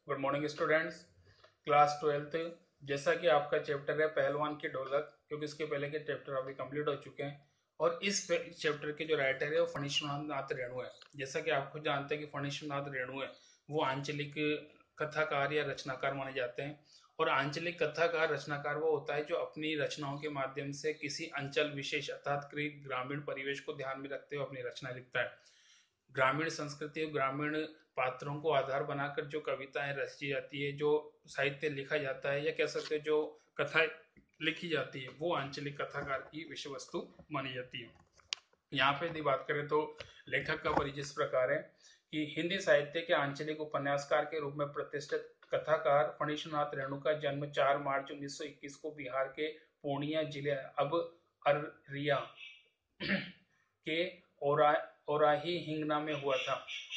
Good morning students. Class 12th, जैसा कि आपका चैप्टर है पहलवान की ढोलक, क्योंकि इसके पहले के चैप्टर अभी कंप्लीट हो चुके हैं और इस चैप्टर के जो राइटर है वो फणीश्वरनाथ रेणु है। जैसा कि आपको जानते हैं कि फणीश्वरनाथ रेणु है वो आंचलिक कथाकार या रचनाकार माने जाते हैं। और आंचलिक कथाकार रचनाकार वो होता है जो अपनी रचनाओं के माध्यम से किसी अंचल विशेष अर्थात ग्रामीण परिवेश को ध्यान में रखते हुए अपनी रचना लिखता है। ग्रामीण संस्कृति और ग्रामीण पात्रों को आधार बनाकर जो कविताएं रची जाती है, जो साहित्य लिखा जाता है या कह सकते हैं जो कथाएं लिखी जाती है, वो आंचलिक कथाकार की विषय वस्तु मानी जाती है। यहाँ पे यदि बात करें तो लेखक का परिचय इस प्रकार है कि हिंदी साहित्य के आंचलिक उपन्यासकार के रूप में प्रतिष्ठित कथाकार फणीश्वरनाथ रेणु का जन्म 4 मार्च 1921 को बिहार के पूर्णिया जिले अब अररिया के ओराही हिंगना में हुआ था।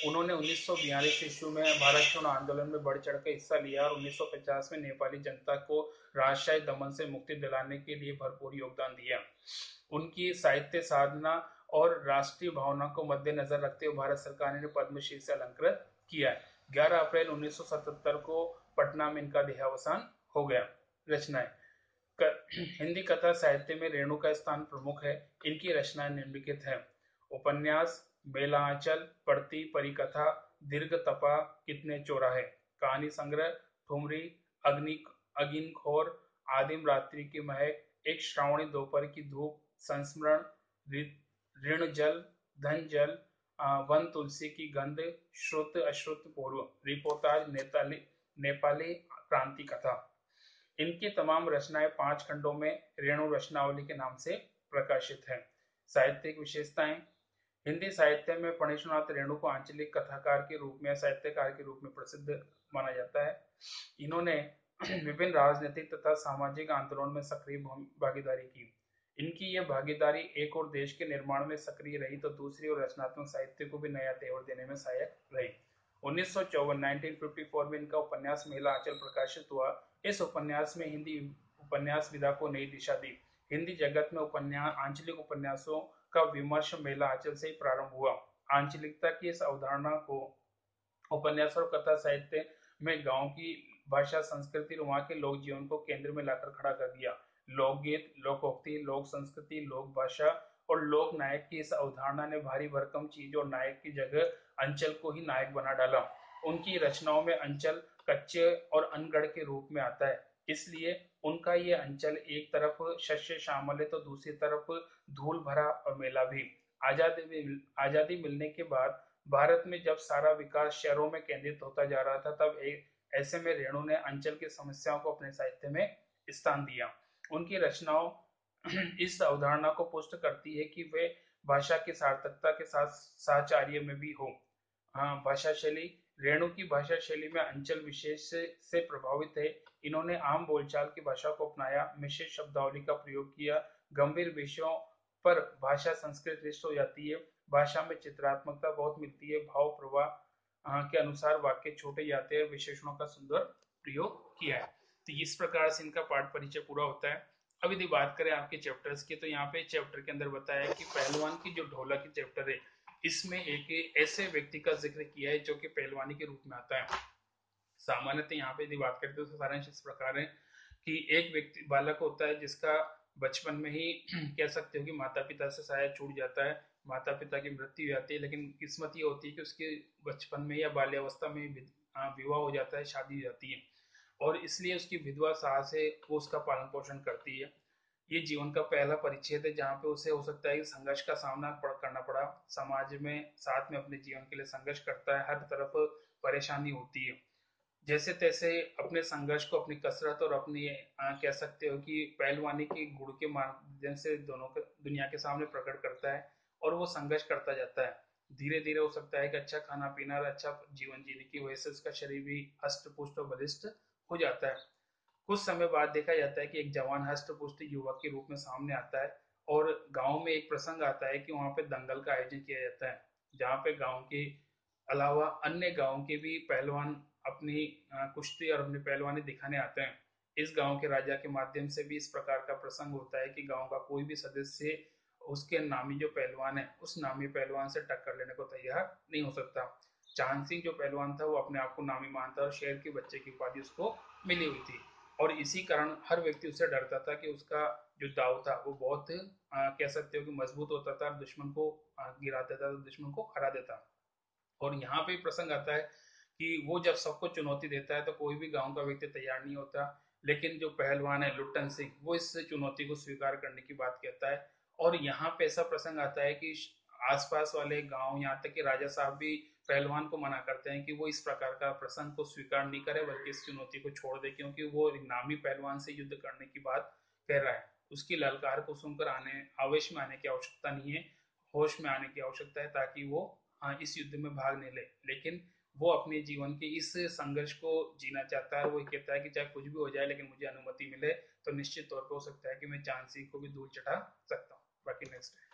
उन्होंने 1942 ईस्वी में भारत छोड़ो आंदोलन में बढ़ चढ़कर हिस्सा लिया और 1950 में नेपाली जनता को राजशाही दमन से मुक्ति दिलाने के लिए भरपूर योगदान दिया। उनकी साहित्य साधना और राष्ट्रीय भावना को मद्देनजर रखते हुए भारत सरकार ने पद्मश्री से अलंकृत किया है। 11 अप्रैल 1977 को पटना में इनका देहावसान हो गया। रचनाएं हिंदी कथा साहित्य में रेणु का स्थान प्रमुख है। इनकी रचनाएं निम्नलिखित है: उपन्यास बेला आंचल, पढ़ती परिकथा, दीर्घ तपा, कितने चौराहे, कहानी संग्रह ठुमरी, अग्नि अगिनखोर, आदिम रात्रि की महक, एक श्रावणी दोपहर की धूप, संस्मरण, ऋण जल, धन जल, वन तुलसी की गंध, श्रुत अश्रुत पूर्व, रिपोर्टाज, नेपाली क्रांति कथा। इनकी तमाम रचनाएं 5 खंडों में रेणु रचनावली के नाम से प्रकाशित है। साहित्यिक विशेषताएं: हिंदी साहित्य में फणीश्वरनाथ रेणु को आंचलिक कथाकार के रूप में, साहित्यकार के रूप में प्रसिद्ध माना जाता है। इन्होंने विभिन्न राजनीतिक तथा सामाजिक आंदोलन में सक्रिय भागीदारी की। इनकी यह भागीदारी एक और देश के निर्माण में सक्रिय रही तो दूसरी ओर रचनात्मक साहित्य को भी नया तेवर देने में सहायक रही। 1954 में इनका उपन्यास मेला आंचल प्रकाशित हुआ। इस उपन्यास में हिंदी उपन्यास विधा को नई दिशा दी। हिंदी जगत में आंचलिक उपन्यासों का विमर्श मेला आंचल से ही प्रारंभ हुआ। आंचलिकता की इस अवधारणा को उपन्यास और कथा साहित्य में गांव की भाषा, संस्कृति और वहां के लोक जीवन को केंद्र में लाकर खड़ा कर दिया। लोकगीत, लोकोक्ति, लोक संस्कृति, लोक भाषा और लोक नायक की इस अवधारणा ने भारी भरकम चीज और नायक की जगह अंचल को ही नायक बना डाला। उनकी रचनाओं में अंचल कच्चे और अनगढ़ के रूप में आता है, इसलिए उनका ये अंचल एक तरफ शस्य श्यामल है तो दूसरी तरफ धूल भरा और मेला भी। आजादी मिलने के बाद भारत में जब सारा विकास शहरों में केंद्रित होता जा रहा था, तब ऐसे में रेणु ने अंचल की समस्याओं को अपने साहित्य में स्थान दिया। उनकी रचनाओं इस अवधारणा को पुष्ट करती है कि वे भाषा की सार्थकता के साथ साहचर्य में भी हो। भाषा शैली: रेणु की भाषा शैली में अंचल विशेष से प्रभावित है। इन्होंने आम बोलचाल की भाषा को अपनाया, मिश्रित शब्दावली का प्रयोग किया। गंभीर विषयों पर भाषा संस्कृत हो जाती है। भाषा में चित्रात्मकता बहुत मिलती है। भाव प्रवाह के अनुसार वाक्य छोटे जाते हैं। विशेषणों का सुंदर प्रयोग किया है। तो इस प्रकार से इनका पाठ परिचय पूरा होता है। अब यदि बात करें आपके चैप्टर्स की, तो यहाँ पे चैप्टर के अंदर बताया कि पहलवान की जो ढोलक की चैप्टर है, इसमें एक ऐसे व्यक्ति का जिक्र किया है जो कि पहलवानी के रूप में आता है। सामान्यतः यहाँ पे यदि बात करते हैं तो सारांश इस प्रकार है कि एक व्यक्ति बालक होता है जिसका बचपन में ही कह सकते हो कि माता पिता से साया छूट जाता है, माता पिता की मृत्यु हो जाती है, लेकिन किस्मत ये होती है कि उसके बचपन में या बाल्यावस्था में विवाह हो जाता है, शादी हो जाती है और इसलिए उसकी विधवा सास है वो उसका पालन पोषण करती है। ये जीवन का पहला परिच्छेद है जहाँ पे उसे हो सकता है कि संघर्ष का सामना करना पड़ा, समाज में साथ में अपने जीवन के लिए संघर्ष करता है, हर तरफ परेशानी होती है। जैसे तैसे अपने संघर्ष को, अपनी कसरत और अपनी कह सकते हो कि पहलवानी के गुण के माध्यम से दोनों के दुनिया के सामने प्रकट करता है और वो संघर्ष करता जाता है। धीरे धीरे हो सकता है कि अच्छा खाना पीना और अच्छा जीवन जीने की वजह से उसका शरीर भी हष्ट पुष्ट और बलिष्ठ हो जाता है। कुछ समय बाद देखा जाता है कि एक जवान हष्ट पुष्ट युवक के रूप में सामने आता है और गांव में एक प्रसंग आता है कि वहां पे दंगल का आयोजन किया जाता है, जहाँ पे गांव के अलावा अन्य गांव के भी पहलवान अपनी कुश्ती और अपनी पहलवानी दिखाने आते हैं। इस गांव के राजा के माध्यम से भी इस प्रकार का प्रसंग होता है कि गांव का कोई भी सदस्य उसके नामी जो पहलवान है उस नामी पहलवान से टक्कर लेने को तैयार नहीं हो सकता। चांद सिंह जो पहलवान था वो अपने आप को नामी मानता और शेर के बच्चे की उपाधि उसको मिली हुई थी, और इसी कारण हर व्यक्ति उससे डरता था कि उसका जो दाव था वो बहुत कह सकते हो कि मजबूत होता था, दुश्मन को गिरा देता था, दुश्मन को हरा देता। और यहाँ पे प्रसंग आता है कि वो जब सबको चुनौती देता है तो कोई भी गांव का व्यक्ति तैयार नहीं होता, लेकिन जो पहलवान है लुट्टन सिंह वो इस चुनौती को स्वीकार करने की बात कहता है। और यहाँ पे ऐसा प्रसंग आता है कि आसपास वाले गांव, यहाँ तक कि राजा साहब भी पहलवान को मना करते हैं कि वो इस प्रकार का प्रसंग को स्वीकार नहीं करे, बल्कि इस चुनौती को छोड़ दे, क्योंकि वो नामी पहलवान से युद्ध करने की बात कह रहा है। उसकी ललकार को सुनकर आने आवेश में आने की आवश्यकता नहीं है, होश में आने की आवश्यकता है, ताकि वो इस युद्ध में भाग नहीं ले। लेकिन वो अपने जीवन के इस संघर्ष को जीना चाहता है। वो कहता है कि चाहे कुछ भी हो जाए लेकिन मुझे अनुमति मिले तो निश्चित तौर पर हो सकता है कि मैं चांद सिंह को भी दूर चढ़ा सकता हूँ। बाकी नेक्स्ट